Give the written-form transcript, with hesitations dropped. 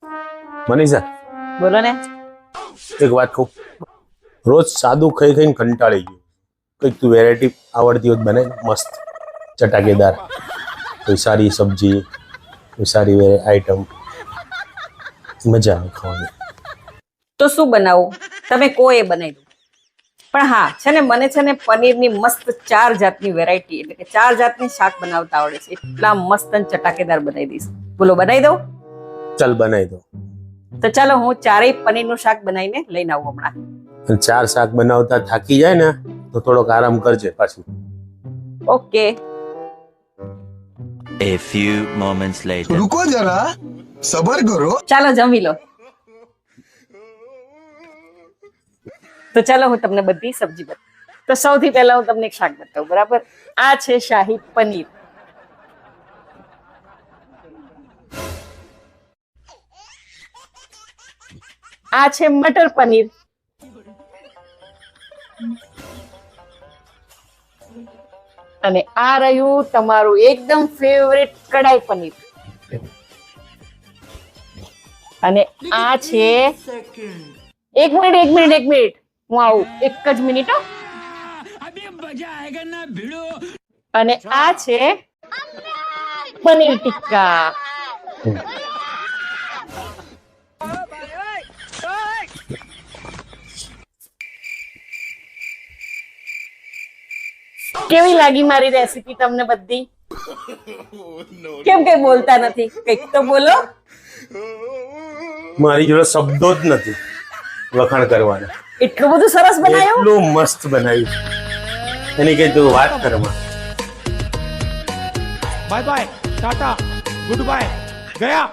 મનીષા, બોલો ને. એક વાત કહું, રોજ સાદું ખાઈ ખાઈને કંટાળી ગયું. કંઈક તું વેરાયટી આવડતી હોય તો બને મસ્ત ચટાકેદાર, કોઈ સારી સબ્જી, કોઈ સારી આઈટમ, મજા આવે ખાવાની. તો શું બનાવું? તમે કહો એ બનાવી દઉં. પણ હા છે ને, મને છે ને પનીરની મસ્ત 4 જાતની વેરાયટી, એટલે કે 4 જાતની શાક બનાવતા આવડે છે. એટલા મસ્ત અને ચટાકેદાર બનાવી દઈશ. બોલો, બનાવી દઉં? ચાલ બનાવી દો. તો ચાલો, હું 4 પનીરનું શાક બનાવીને લઈને આવું હમણાં. અને 4 શાક બનાવતા થાકી જાય ને તો થોડોક આરામ કરજે પાછું. Okay. A few moments later. रुको जरा सबर करो. ચાલો જમી લો. તો ચાલો, હું તમને બધી સબ્જી બતાવું. તો સૌથી પહેલા હું તમને એક શાક બતાવું, બરાબર? આ છે શાહી પનીર. આ છે મટર પનીર. અને આ રહ્યું તમારું એકદમ ફેવરેટ કડાઈ પનીર. અને આ છે, એક મિનિટ, હું આવું, એક જ મિનિટ. અને આ છે પનીર ટિક્કા. કેવી લાગી મારી રેસીપી તમને બધી? કેમ કઈ બોલતા નથી? કઈક તો બોલો. મારી જોડે શબ્દો જ નથી વખાણ કરવાના. એટલું બધું સરસ બનાવ્યું? એટલું મસ્ત બનાવ્યું, એની કઈ તું વાત કરમાં. Bye bye tata goodbye गया